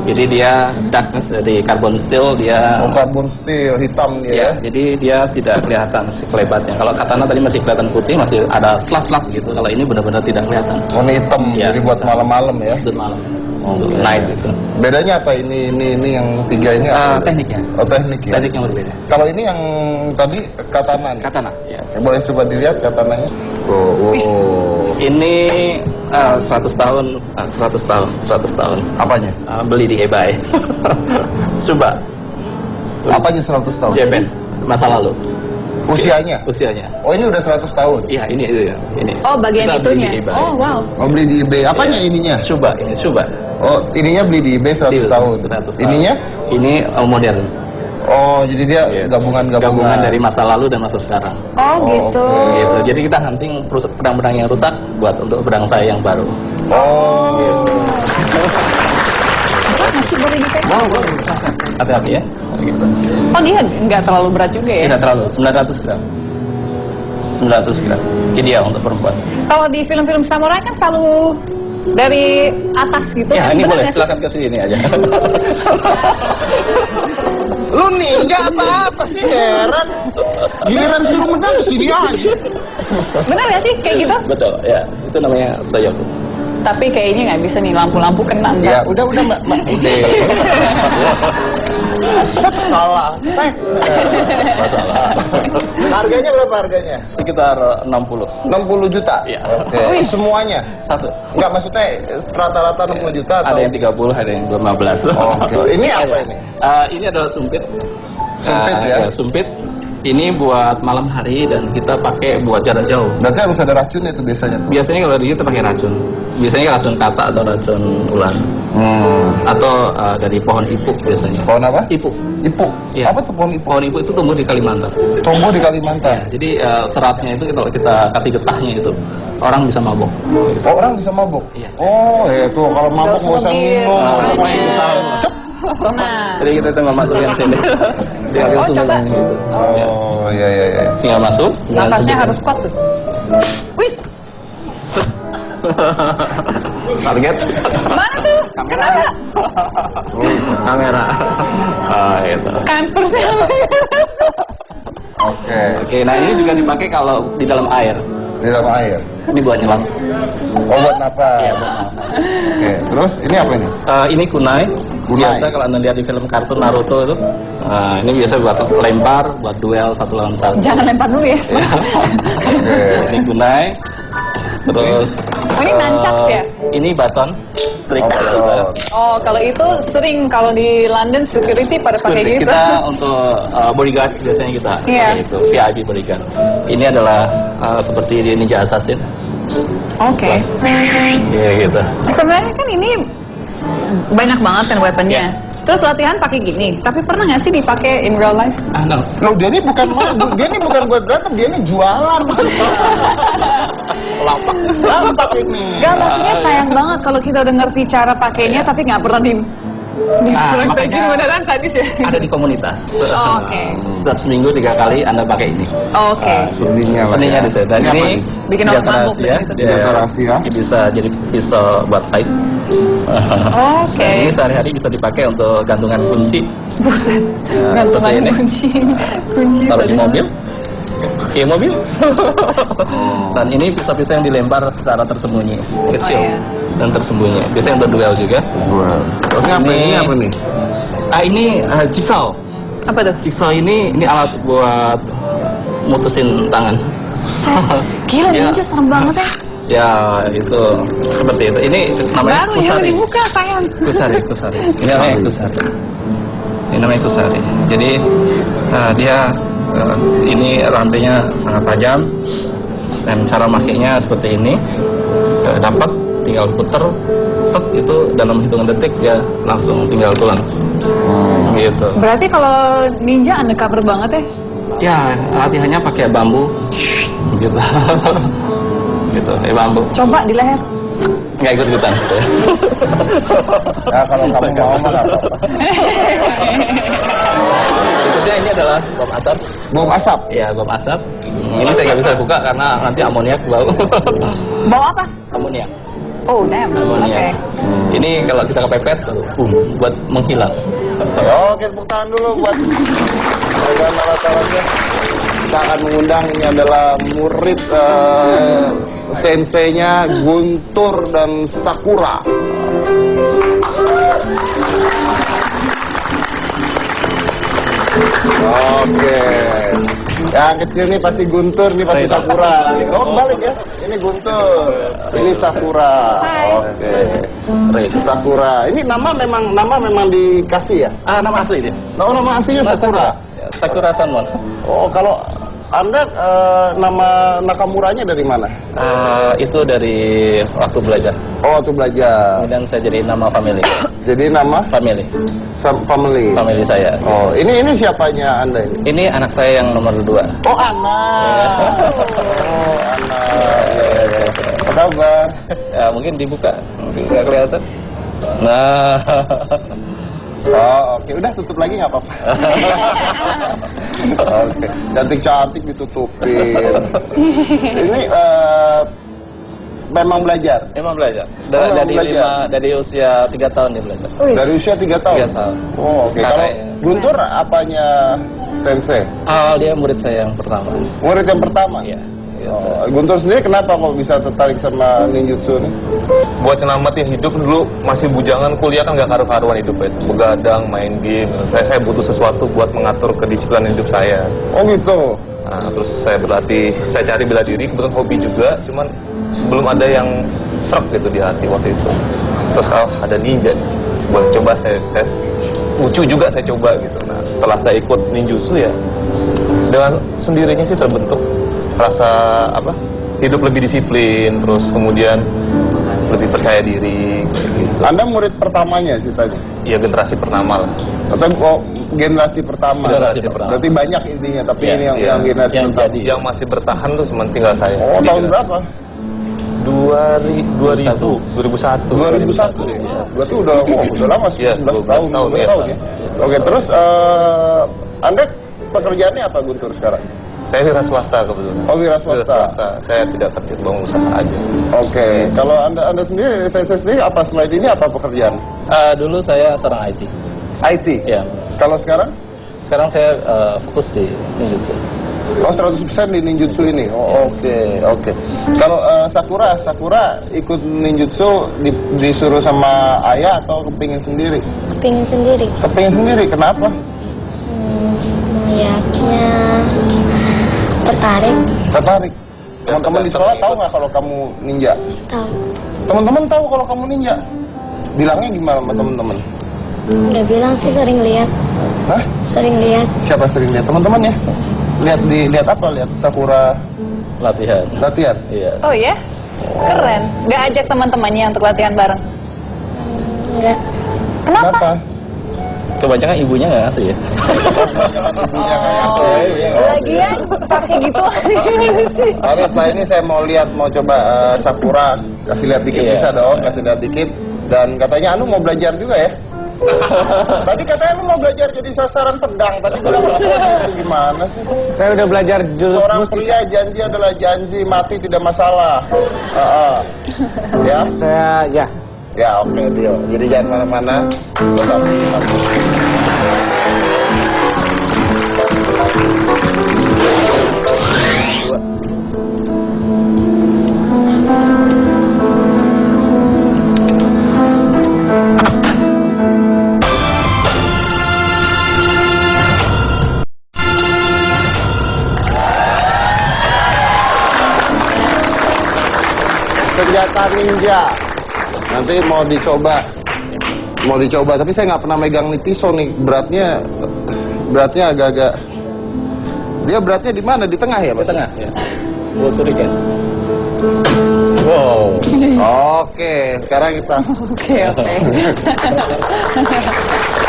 Speaker 2: Jadi dia darkness dari carbon steel, dia
Speaker 1: Oh, karbon steel hitam dia.
Speaker 2: ya, jadi dia tidak kelihatan si kelebatnya. Kalau katana tadi masih kelihatan putih, masih ada slat-slat gitu. Kalau ini benar-benar tidak kelihatan.
Speaker 1: Warna hitam,
Speaker 2: Ya.
Speaker 1: jadi buat malam-malam ya.
Speaker 2: Itu malam.
Speaker 1: Oh,
Speaker 2: Untuk
Speaker 1: iya.
Speaker 2: night itu.
Speaker 1: Bedanya apa ini yang tiga ini? apa?
Speaker 2: Tekniknya.
Speaker 1: Oh, teknik ya.
Speaker 2: Teknik yang berbeda.
Speaker 1: Kalau ini yang tadi katana nih.
Speaker 2: Katana. Ya.
Speaker 1: Boleh coba dilihat katananya? Oh.
Speaker 2: Ini 100 tahun, 100 tahun.
Speaker 1: Apanya?
Speaker 2: Beli di eBay. Coba.
Speaker 1: Apanya 100 tahun?
Speaker 2: Japan. Masa lalu.
Speaker 1: Usianya?
Speaker 2: Usianya.
Speaker 1: Oh, ini udah 100 tahun.
Speaker 2: Iya, ini.
Speaker 3: Oh, bagian
Speaker 2: Kita beli
Speaker 3: itunya.
Speaker 2: di eBay.
Speaker 3: Oh, wow.
Speaker 1: Oh, beli di eBay. Apanya
Speaker 2: Iya.
Speaker 1: ininya?
Speaker 2: Coba, ini coba.
Speaker 1: Oh, ininya beli di eBay 100 tahun.
Speaker 2: 100 tahun.
Speaker 1: Ininya?
Speaker 2: Ini modern.
Speaker 1: Oh, jadi dia
Speaker 2: Iya.
Speaker 1: gabungan
Speaker 2: dari masa lalu dan masa sekarang.
Speaker 3: Oh,
Speaker 1: Oh,
Speaker 3: gitu.
Speaker 1: oke.
Speaker 2: Gitu. Jadi kita hunting pedang-pedang yang rusak buat untuk pedang saya yang baru.
Speaker 1: Oh.
Speaker 3: Oh, masih boleh dipegang?
Speaker 2: Hati-hati ya. Gitu.
Speaker 3: Oh dia nggak terlalu berat juga ya?
Speaker 2: Tidak terlalu, 900 gram. 900 gram. Ideal untuk perempuan.
Speaker 3: Kalau di film-film samurai kan selalu dari atas gitu.
Speaker 2: Ya,
Speaker 3: kan?
Speaker 2: ini
Speaker 3: Bener
Speaker 2: boleh,
Speaker 3: nggak sih?
Speaker 2: silakan ke sini aja.
Speaker 1: Lu ninja apa sih, heran? Giliran suruh menang sini aja.
Speaker 3: Bener nggak sih kayak gitu?
Speaker 2: Betul, ya. Itu namanya soyoku.
Speaker 3: Tapi kayaknya nggak bisa nih, lampu-lampu kena
Speaker 1: Ya,
Speaker 3: nggak?
Speaker 1: udah Mbak. Udah. Salah.
Speaker 2: Masalah.
Speaker 1: Harganya berapa harganya?
Speaker 2: Sekitar 60.
Speaker 1: 60 juta?
Speaker 2: Iya.
Speaker 1: Oke.
Speaker 3: Wih.
Speaker 1: Semuanya?
Speaker 2: Satu.
Speaker 1: Enggak, maksudnya rata-rata 60 juta atau?
Speaker 2: Ada yang 30, ada yang 15.
Speaker 1: Oke. Ini apa ini?
Speaker 2: Ini adalah sumpit.
Speaker 1: Sumpit ya?
Speaker 2: Sumpit. Ini buat malam hari dan kita pakai buat jarak jauh.
Speaker 1: Berarti harus ada racunnya itu biasanya tuh?
Speaker 2: Biasanya kalau di kita pakai racun. Biasanya racun katak atau racun ular. Atau dari pohon ipuk biasanya.
Speaker 1: Pohon apa?
Speaker 2: Ipuk.
Speaker 1: Ipuk?
Speaker 2: Iya.
Speaker 1: Apa tuh pohon ipuk?
Speaker 2: Pohon ipuk itu tumbuh di Kalimantan.
Speaker 1: Tumbuh di Kalimantan?
Speaker 2: Jadi seratnya itu kalau kita kasih getahnya itu orang bisa mabuk.
Speaker 1: Oh, orang bisa mabuk?
Speaker 2: Iya.
Speaker 1: Oh, ya tuh kalau mabuk nggak usah minum.
Speaker 3: Nah.
Speaker 2: Jadi kita tinggal masukin sini. Dia
Speaker 3: Oh, coba.
Speaker 2: gitu.
Speaker 1: Oh, iya.
Speaker 2: Tinggal masuk.
Speaker 3: Napasnya harus kuat tuh. Wih,
Speaker 2: Target.
Speaker 3: mana tuh?
Speaker 2: Kamera.
Speaker 3: Kenapa?
Speaker 2: Kamera. Itu.
Speaker 3: Kanker sih.
Speaker 1: Oke.
Speaker 2: Oke, nah ini juga dipakai kalau di dalam air.
Speaker 1: Di dalam air.
Speaker 2: Ini buat nyelam.
Speaker 1: Oh, buat napas.
Speaker 2: Iya, buat napas.
Speaker 1: Oke. Terus ini apa ini?
Speaker 2: Ini kunai.
Speaker 1: Kunai.
Speaker 2: Biasa kalau anda lihat di film kartun Naruto itu, ini biasa buat lempar, buat duel satu lawan satu.
Speaker 3: Jangan lempar dulu ya.
Speaker 2: Ya. Ini kunai. Terus.
Speaker 3: Oh, ini nancap ya?
Speaker 2: Ini baton. Trik.
Speaker 3: Oh, kalau itu sering kalau di London security pada pakai gitu.
Speaker 2: Kita untuk bodyguard biasanya kita
Speaker 3: Iya.
Speaker 2: pakai itu VIP bodyguard. Ini adalah seperti di Ninja Assassin.
Speaker 3: Oke.
Speaker 2: Iya gitu.
Speaker 3: Sebenarnya kan ini banyak banget kan weaponnya.
Speaker 2: Iya.
Speaker 3: Terus latihan pakai gini, tapi pernah nggak sih dipakai in real life?
Speaker 2: No.
Speaker 1: Loh, dia ini bukan buat berantem, dia ini jualan. Lampak ini.
Speaker 3: Gak, maksudnya sayang banget kalau kita udah ngerti cara pakainya tapi nggak pernah di
Speaker 2: makanya
Speaker 3: beneran tadi sih.
Speaker 2: ada di komunitas.
Speaker 3: Oh, oke.
Speaker 2: Setiap seminggu 3 kali Anda pakai ini.
Speaker 3: Oke.
Speaker 1: Seninya lah.
Speaker 2: Seninya di sana. Dan ini
Speaker 3: Bikin orang mabuk
Speaker 2: ya.
Speaker 3: gitu.
Speaker 1: Senjata rahasia.
Speaker 2: Ini bisa jadi pisau buat fight.
Speaker 3: Oke.
Speaker 2: Ini sehari-hari bisa dipakai untuk gantungan kunci.
Speaker 3: Buset.
Speaker 2: Ya,
Speaker 3: Gantungan
Speaker 2: seperti ini.
Speaker 3: kunci.
Speaker 2: Taruh di mobil. Iya mobil.
Speaker 1: Oh.
Speaker 2: Dan ini pisau-pisau yang dilempar secara tersembunyi, kecil
Speaker 3: iya.
Speaker 2: dan tersembunyi. Biasanya untuk duel juga.
Speaker 1: Ini apa
Speaker 2: Ini-
Speaker 1: ini apa nih?
Speaker 2: Ini jigsaw.
Speaker 3: Apa tuh?
Speaker 2: Jigsaw ini alat buat mutusin tangan.
Speaker 3: Gila,
Speaker 2: Ya.
Speaker 3: ninja serem banget ya.
Speaker 2: Ya itu seperti itu. Ini namanya
Speaker 3: Baru ya
Speaker 2: kusari.
Speaker 3: dibuka sayang.
Speaker 2: Kusari. Ini namanya kusari. Ini namanya kusari. Jadi dia ini rantainya sangat tajam dan cara makainya seperti ini. Dapat tinggal puter, set, itu dalam hitungan detik dia langsung tinggal pulang. Gitu.
Speaker 3: Berarti kalau ninja undercover banget ya?
Speaker 2: Ya latihannya pakai bambu. Gitu. Gitu, bambu.
Speaker 3: Coba di leher.
Speaker 2: Nggak ikut-ikutan gitu ya.
Speaker 1: Ya kalau kamu mau mah nggak apa-apa.
Speaker 2: Berikutnya ini adalah bom asap.
Speaker 1: Bom asap.
Speaker 2: Ya, bom asap. Ini saya nggak bisa buka karena nanti amoniak bau.
Speaker 3: Bawa apa?
Speaker 2: Amoniak.
Speaker 3: Oh, damn. Oke.
Speaker 2: Amoniak. Ini kalau kita kepepet, buat menghilang.
Speaker 1: Oke, tepuk tangan dulu buat alat-alatnya. Kita akan mengundang, ini adalah murid senseinya Guntur dan Sakura. Oke. Yang kecil nih pasti Guntur, nih pasti Sakura. Oh, balik ya. Ini Guntur, ini Sakura. Oke. Sakura. Ini nama memang dikasih ya?
Speaker 2: Nama asli dia.
Speaker 1: Oh, nama aslinya Sakura.
Speaker 2: Sakura Sanmon.
Speaker 1: Oh, kalau Anda nama Nakamuranya dari mana?
Speaker 2: Itu dari waktu belajar.
Speaker 1: Oh, waktu belajar.
Speaker 2: Kemudian saya jadi nama family.
Speaker 1: Jadi nama
Speaker 2: Family.
Speaker 1: family.
Speaker 2: Family saya.
Speaker 1: Oh, ini siapanya Anda ini?
Speaker 2: Ini anak saya yang nomor 2.
Speaker 1: Oh, anak. Oh, anak. Ya. Apa kabar?
Speaker 2: Ya, mungkin dibuka. Mungkin nggak kelihatan. Nah.
Speaker 1: Oh, oke. Udah tutup lagi nggak apa-apa. Oke. Cantik-cantik ditutupin. Ini memang belajar.
Speaker 2: Emang belajar.
Speaker 1: Memang belajar.
Speaker 2: Dari usia 3 tahun dia belajar.
Speaker 1: Dari usia 3 tahun.
Speaker 2: 3 tahun.
Speaker 1: Oh, oke. Kalau Guntur apanya sensei?
Speaker 2: Dia murid saya yang pertama.
Speaker 1: Murid yang pertama?
Speaker 2: Iya.
Speaker 1: Oh, Guntur sendiri kenapa kok bisa tertarik sama ninjutsu nih?
Speaker 4: Buat nyelamatin hidup dulu masih bujangan, kuliah kan nggak karu-karuan hidup itu, begadang, main game. Saya butuh sesuatu buat mengatur kedisiplinan hidup saya.
Speaker 1: Oh gitu.
Speaker 4: Nah, terus saya berlatih, saya cari bela diri, kebetulan hobi juga, cuman belum ada yang serak gitu di hati waktu itu. Terus ada ninja, buat coba saya tes, lucu juga saya coba gitu. Nah, setelah saya ikut ninjutsu ya, dengan sendirinya sih terbentuk rasa hidup lebih disiplin, terus kemudian lebih percaya diri gitu.
Speaker 1: Anda murid pertamanya ceritanya?
Speaker 4: Iya, generasi pertama lah.
Speaker 1: Atau generasi pertama?
Speaker 2: Generasi pertama.
Speaker 1: Berarti banyak intinya, tapi
Speaker 2: Ya,
Speaker 1: ini yang
Speaker 4: ya.
Speaker 1: generasi
Speaker 2: Yang
Speaker 1: pertama.
Speaker 2: jadi.
Speaker 4: Yang masih bertahan tuh cuma tinggal saya.
Speaker 1: Oh,
Speaker 4: Di
Speaker 1: tahun
Speaker 4: generasi-
Speaker 1: berapa?
Speaker 4: 2001.
Speaker 1: 2001 ya? Berarti udah lama sih,
Speaker 4: Iya,
Speaker 1: 11 tahun, 12
Speaker 4: iya.
Speaker 1: tahun ya? Oke, terus Anda pekerjaannya apa Guntur sekarang?
Speaker 4: Saya wira swasta kebetulan.
Speaker 1: Oh, wira swasta.
Speaker 4: Saya tidak kerja, bangun usaha aja.
Speaker 1: Oke, kalau Anda sendiri, saya sendiri apa selain ini apa pekerjaan?
Speaker 2: Dulu saya seorang IT.
Speaker 1: IT?
Speaker 2: Ya.
Speaker 1: Kalau sekarang?
Speaker 2: Sekarang saya fokus di ninjutsu.
Speaker 1: Oh, 100% di ninjutsu ini? Oh, oke. Kalau Sakura ikut ninjutsu disuruh sama ayah atau kepingin sendiri?
Speaker 5: Kepingin sendiri.
Speaker 1: Kepingin sendiri, kenapa?
Speaker 5: Melihatnya tertarik. Teman-teman
Speaker 1: di sekolah tahu nggak kalau kamu ninja?
Speaker 5: tahu.
Speaker 1: Teman-teman tahu kalau kamu ninja? Bilangnya gimana sama teman-teman?
Speaker 5: Udah bilang sih sering lihat.
Speaker 1: Hah?
Speaker 5: Sering lihat.
Speaker 1: Siapa sering lihat? Teman-teman ya? Lihat apa? Lihat Sakura
Speaker 2: Latihan.
Speaker 1: latihan?
Speaker 2: Iya.
Speaker 3: Oh ya? Keren. Nggak ajak teman-temannya untuk latihan bareng?
Speaker 5: Enggak.
Speaker 3: Kenapa?
Speaker 2: Kebanyakan ibunya nggak ngasih ya.
Speaker 1: Ibunya nggak ngasih.
Speaker 3: Oh,
Speaker 1: Iya.
Speaker 3: lagian pakai gitu.
Speaker 1: Oke, setelah ini saya mau coba Sakura. Kasih lihat dikit,
Speaker 2: Iya.
Speaker 1: bisa dong, kasih lihat dikit. Dan katanya Anu mau belajar juga ya? Tadi katanya lu mau belajar jadi sasaran pedang. Tadi bilang itu gimana sih?
Speaker 6: Saya udah belajar jurus
Speaker 1: Seorang
Speaker 6: musik.
Speaker 1: pria janji adalah janji, mati tidak masalah. Ya?
Speaker 6: Saya
Speaker 1: Ya, oke, deal. Jadi jangan kemana-mana. Tetap. Senjata ninja. Nanti mau dicoba, tapi saya nggak pernah megang nih pisau nih, beratnya agak-agak. Dia beratnya di mana? Di tengah ya, Mas?
Speaker 2: Ke tengah. Ya. Shuriken. Wow.
Speaker 1: Oke, sekarang kita
Speaker 3: Oke.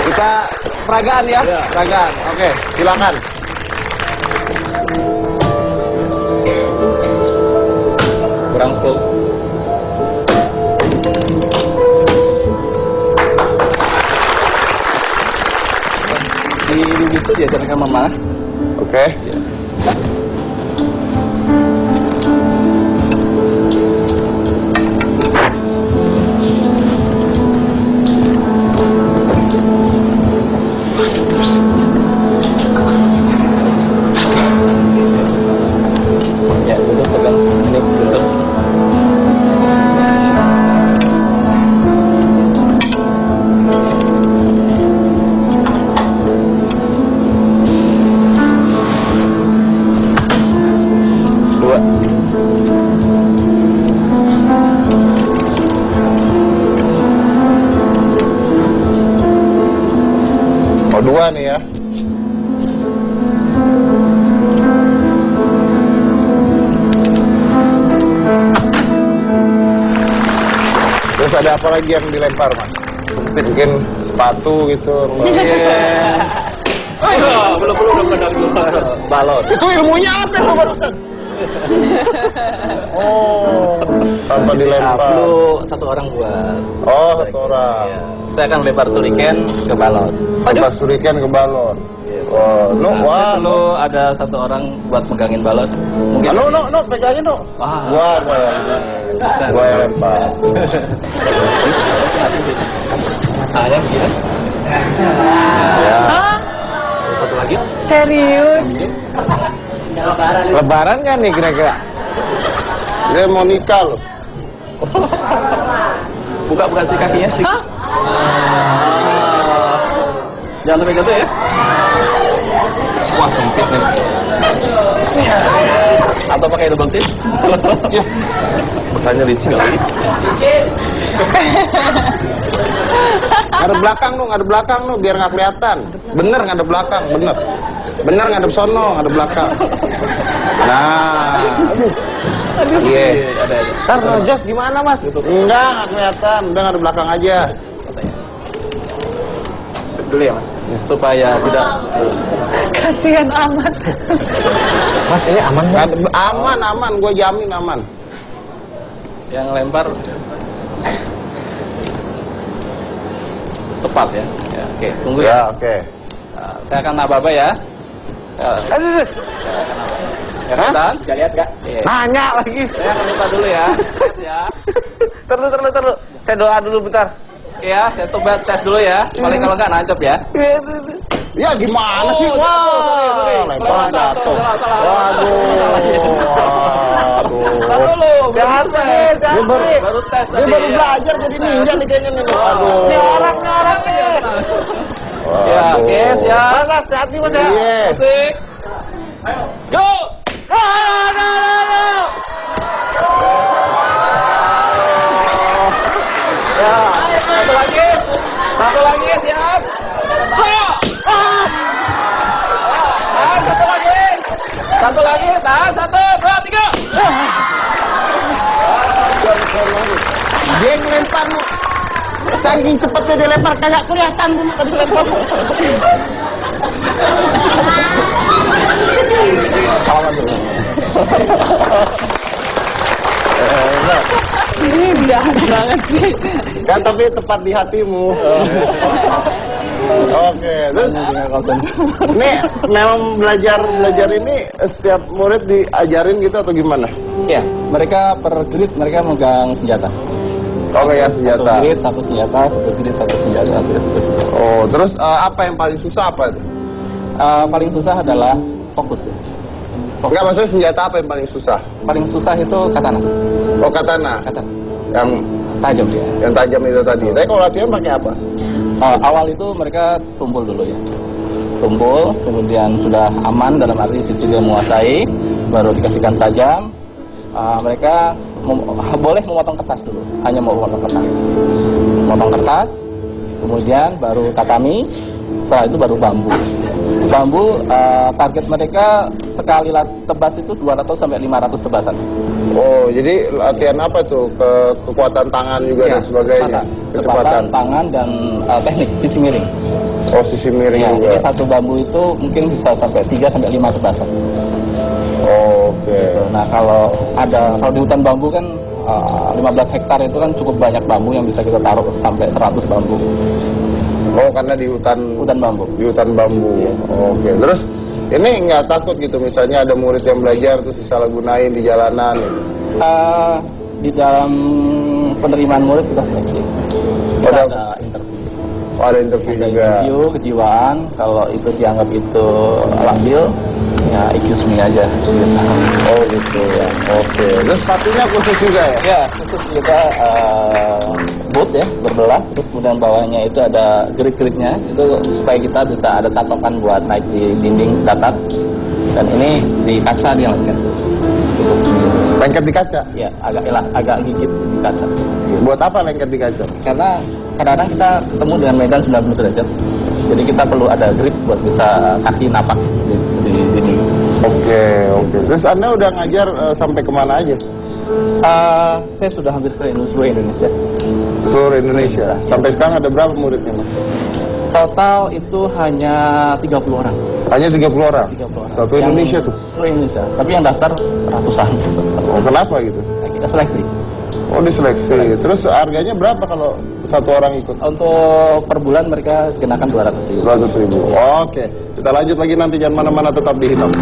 Speaker 1: kita peragaan ya,
Speaker 2: Ya.
Speaker 1: peragaan. Oke, silakan.
Speaker 2: Kurang full.
Speaker 1: Di ninjutsu diajarkan sama mama. Oke.
Speaker 2: Ya, duduk pegang. Ini duduk.
Speaker 1: Dua. Oh, dua nih ya. Terus ada apa lagi yang dilempar, Mas? Mungkin sepatu gitu.
Speaker 2: Ayo, belum pedang dulu. Balon.
Speaker 1: Itu ilmunya apa itu barusan? Oh, tanpa dilempar.
Speaker 2: Perlu satu orang buat.
Speaker 1: Oh, satu orang.
Speaker 2: Iya. Saya akan lempar shuriken ke balon.
Speaker 1: Lempar shuriken ke balon. Oh,
Speaker 2: Nah,
Speaker 1: wah,
Speaker 2: perlu ada satu orang buat megangin balon. Mungkin.
Speaker 1: pegangin no.
Speaker 2: Wah.
Speaker 1: Gua yang lempar.
Speaker 2: Saya gini.
Speaker 1: Ya.
Speaker 2: Satu lagi.
Speaker 3: Serius?
Speaker 6: Lebaran kan nih kira-kira?
Speaker 1: Dia mau nikah loh.
Speaker 2: Buka sih kakinya sih. Jangan sampai gitu ya. Wah, sempit nih. Atau pakai double tip?
Speaker 1: Makanya licin kali. Ngadep belakang dong, biar nggak kelihatan. Bener ngadep belakang, bener ngadep sono, ngadep belakang. Nah, iya.
Speaker 2: Ada.
Speaker 6: Ntar Jos gimana mas?
Speaker 1: Enggak kelihatan, udah ngadep belakang aja.
Speaker 2: Dulu ya mas. Supaya tidak.
Speaker 3: Kasihan amat.
Speaker 6: Mas ini aman kan?
Speaker 1: Aman, gue jamin aman.
Speaker 2: Yang lempar tepat ya. Ya, oke, tunggu ya.
Speaker 1: Ya, oke.
Speaker 2: Nah, saya akan aba-aba ya. Ya kan? Bisa lihat nggak? Iya.
Speaker 6: Nanya lagi.
Speaker 2: Saya akan lupa dulu ya. Ya.
Speaker 6: Terus. Saya doa dulu bentar.
Speaker 2: Ya, saya coba tes dulu ya. Paling kalau nggak nancep ya.
Speaker 1: Ya gimana sih? Wah, lempar jatuh. Waduh.
Speaker 2: Dulu.
Speaker 6: Jangan nih, jangan nih.
Speaker 2: Baru tes
Speaker 1: Dia
Speaker 2: tadi.
Speaker 1: baru belajar jadi ninja nih kayaknya nih. Waduh.
Speaker 6: Ini orang nih.
Speaker 2: Ya, oke, siap.
Speaker 6: Mas, hati mas ya.
Speaker 1: Iya.
Speaker 2: Musik. Yuk. Ya, satu lagi, siap. Ayo. Satu lagi, tahan, 1, 2, 3.
Speaker 1: Dia yang lempar. Saking cepatnya dia lempar, kagak kelihatan tuh tadi lempar.
Speaker 3: Ini jahat banget sih.
Speaker 1: Kan tapi tepat di hatimu. Oke, terus ini memang belajar ini setiap murid diajarin gitu atau gimana?
Speaker 2: Ya, mereka per grid mereka megang senjata.
Speaker 1: Oke ya, senjata.
Speaker 2: Satu grid, satu senjata, satu grid, satu senjata.
Speaker 1: Oh, terus apa yang paling susah apa itu?
Speaker 2: Paling susah adalah fokus.
Speaker 1: Enggak, maksudnya senjata apa yang paling susah?
Speaker 2: Paling susah itu katana.
Speaker 1: Oh, katana.
Speaker 2: Katana.
Speaker 1: Yang
Speaker 2: Tajam dia.
Speaker 1: tajam itu tadi. Tapi kalau latihan pakai apa?
Speaker 2: Awal itu mereka tumpul dulu ya. Tumpul, kemudian sudah aman dalam arti sisi dia menguasai, baru dikasihkan tajam. Mereka boleh memotong kertas dulu, hanya mau memotong kertas. Memotong kertas, kemudian baru tatami, setelah itu baru bambu. Bambu, target mereka sekali tebas itu 200 sampai 500 tebasan.
Speaker 1: Oh, jadi latihan apa tuh? Kekuatan tangan juga dan sebagainya.
Speaker 2: Kecepatan tangan dan teknik sisi miring.
Speaker 1: Oh, sisi miring
Speaker 2: Ya,
Speaker 1: juga.
Speaker 2: jadi satu bambu itu mungkin bisa sampai 3 sampai 5 tebasan.
Speaker 1: Oh, oke.
Speaker 2: Nah, kalau di hutan bambu kan 15 hektar itu kan cukup banyak bambu yang bisa kita taruh sampai 100 bambu.
Speaker 1: Oh, karena di hutan
Speaker 2: bambu.
Speaker 1: Di hutan bambu.
Speaker 2: Iya.
Speaker 1: Oke. Terus ini nggak takut gitu misalnya ada murid yang belajar terus disalahgunain di jalanan?
Speaker 2: Di dalam penerimaan murid kita seleksi. Kita
Speaker 1: Ada-
Speaker 2: ada interview.
Speaker 1: Oh, ada interview juga.
Speaker 2: IQ, kejiwaan, kalau itu dianggap itu labil, ya IQ seni aja.
Speaker 1: Oh, gitu ya. Oke. Terus sepatunya khusus juga ya?
Speaker 2: Ya, khusus kita boot ya, berbelah, terus kemudian bawahnya itu ada grid-gridnya, itu supaya kita bisa ada tatokan buat naik di dinding datar. Dan ini di kaca dia lengket. Cukup.
Speaker 1: Lengket di kaca?
Speaker 2: Ya, agak gigit di kaca.
Speaker 1: Buat apa lengket di kaca?
Speaker 2: Karena kadang-kadang kita ketemu dengan medan 90 derajat. Jadi kita perlu ada grip buat bisa kaki napak di dinding.
Speaker 1: Oke. Terus Anda udah ngajar sampai kemana aja?
Speaker 2: Saya sudah hampir ke seluruh Indonesia.
Speaker 1: Seluruh Indonesia. Sampai sekarang ada berapa muridnya, Mas?
Speaker 2: Total itu hanya 30 orang.
Speaker 1: Hanya 30 orang?
Speaker 2: 30 orang.
Speaker 1: Satu Indonesia tuh?
Speaker 2: Seluruh Indonesia. Tapi yang daftar ratusan.
Speaker 1: Oh, kenapa gitu?
Speaker 2: Kita seleksi.
Speaker 1: Oh, diseleksi. Terus harganya berapa kalau satu orang ikut?
Speaker 2: Untuk per bulan mereka kenakan 200.000.
Speaker 1: 200.000. Oke. Kita lanjut lagi nanti, jangan mana-mana, tetap di Hitam.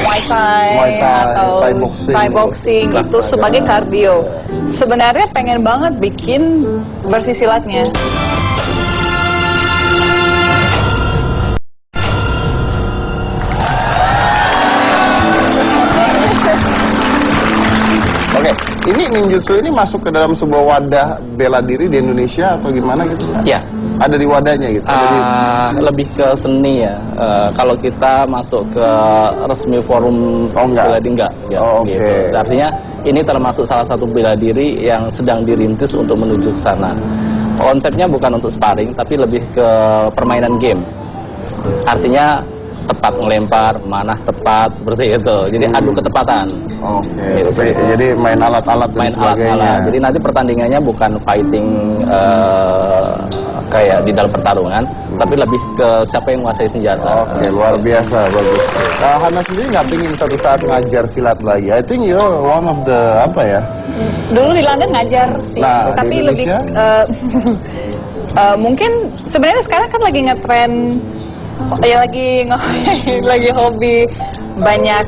Speaker 3: Muay Thai atau Thai boxing itu sebagai kardio. Sebenarnya pengen banget bikin versi silatnya.
Speaker 1: Oke, ini ninjutsu ini masuk ke dalam sebuah wadah bela diri di Indonesia atau gimana gitu?
Speaker 2: Ya.
Speaker 1: Ada di wadahnya gitu?
Speaker 2: Lebih ke seni ya. Kalau kita masuk ke resmi forum bela diri enggak. Ya,
Speaker 1: Oh, oke.
Speaker 2: Gitu. Artinya ini termasuk salah satu bela diri yang sedang dirintis untuk menuju ke sana. Konsepnya bukan untuk sparring, tapi lebih ke permainan game. Artinya tepat melempar, manah tepat, seperti itu. Jadi adu ketepatan.
Speaker 1: Oke. Jadi main alat-alat dan
Speaker 2: Main
Speaker 1: sebagainya.
Speaker 2: alat-alat. Jadi nanti pertandingannya bukan fighting kayak di dalam pertarungan, tapi lebih ke siapa yang menguasai senjata.
Speaker 1: Oke, luar biasa, bagus. Hana sendiri nggak pingin suatu saat ngajar silat lagi? I think you're one of the, apa ya?
Speaker 3: Dulu di London ngajar sih,
Speaker 1: Nah,
Speaker 3: tapi
Speaker 1: di
Speaker 3: lebih
Speaker 1: Indonesia?
Speaker 3: mungkin sebenarnya sekarang kan lagi ngetren, ya lagi hobi banyak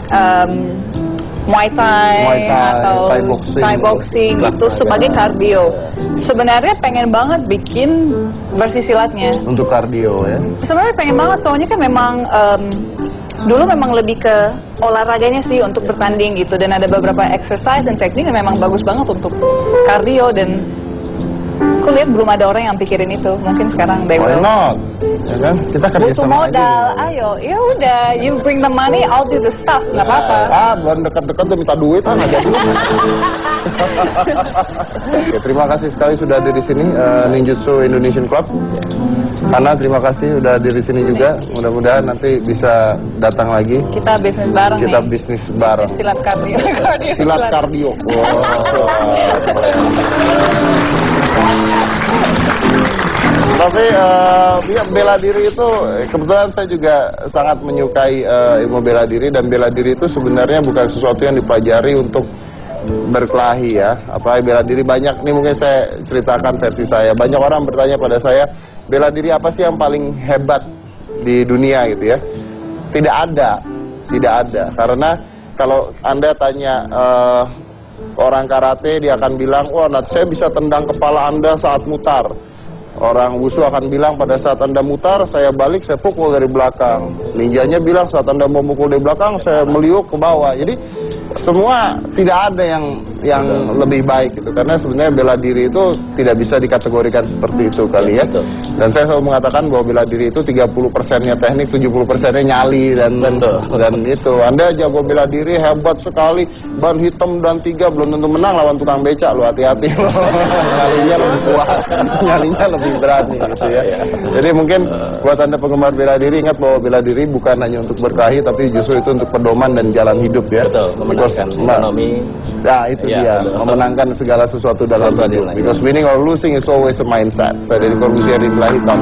Speaker 3: Muay Thai atau Thai boxing itu sebagai kardio. Sebenarnya pengen banget bikin versi silatnya.
Speaker 1: Untuk kardio ya?
Speaker 3: Sebenarnya pengen banget, soalnya kan memang dulu memang lebih ke olahraganya sih untuk bertanding gitu, dan ada beberapa exercise dan teknik yang memang bagus banget untuk kardio, dan aku lihat belum ada orang yang pikirin itu. Mungkin sekarang they
Speaker 1: Why
Speaker 3: will.
Speaker 1: not? Ya kan? Kita kerja
Speaker 3: Butuh
Speaker 1: sama
Speaker 3: modal,
Speaker 1: aja.
Speaker 3: ayo, ya udah, you bring the money, I'll do the stuff, nggak apa-apa.
Speaker 1: Belum dekat-dekat udah minta duit, nggak jadi. Oke, terima kasih sekali sudah hadir di sini, Ninjutsu Indonesian Club. Hana, terima kasih sudah hadir di sini juga. Mudah-mudahan nanti bisa datang lagi.
Speaker 3: Kita bisnis bareng
Speaker 1: Kita
Speaker 3: nih.
Speaker 1: bisnis bareng.
Speaker 3: Silat kardio.
Speaker 1: Silat kardio. Tapi ya, bela diri itu kebetulan saya juga sangat menyukai ilmu bela diri, dan bela diri itu sebenarnya bukan sesuatu yang dipelajari untuk berkelahi ya. Apalagi bela diri banyak nih, mungkin saya ceritakan versi saya. Banyak orang bertanya pada saya, bela diri apa sih yang paling hebat di dunia gitu ya? Tidak ada. Karena kalau Anda tanya orang karate, dia akan bilang, wah, saya bisa tendang kepala Anda saat mutar. Orang wushu akan bilang, pada saat Anda mutar, saya balik, saya pukul dari belakang. Ninjanya bilang, saat Anda mau mukul dari belakang, saya meliuk ke bawah. Jadi semua tidak ada yang lebih baik gitu, karena sebenarnya bela diri itu tidak bisa dikategorikan seperti itu kali ya. Dan saya selalu mengatakan bahwa bela diri itu 30%-nya teknik, 70%-nya nyali dan itu. Anda jago bela diri hebat sekali, ban hitam dan 3 belum tentu menang lawan tukang becak, lo hati-hati lo. Nyalinya lebih kuat, nyalinya lebih berani gitu ya. Jadi mungkin buat Anda penggemar bela diri, ingat bahwa bela diri bukan hanya untuk berkelahi, tapi justru itu untuk pedoman dan jalan hidup ya.
Speaker 2: Betul, memenangkan ekonomi.
Speaker 1: Nah, itu dia, memenangkan segala sesuatu dalam hidup. Because winning or losing is always a mindset. Saya dari Korbusier di Belah Hitam.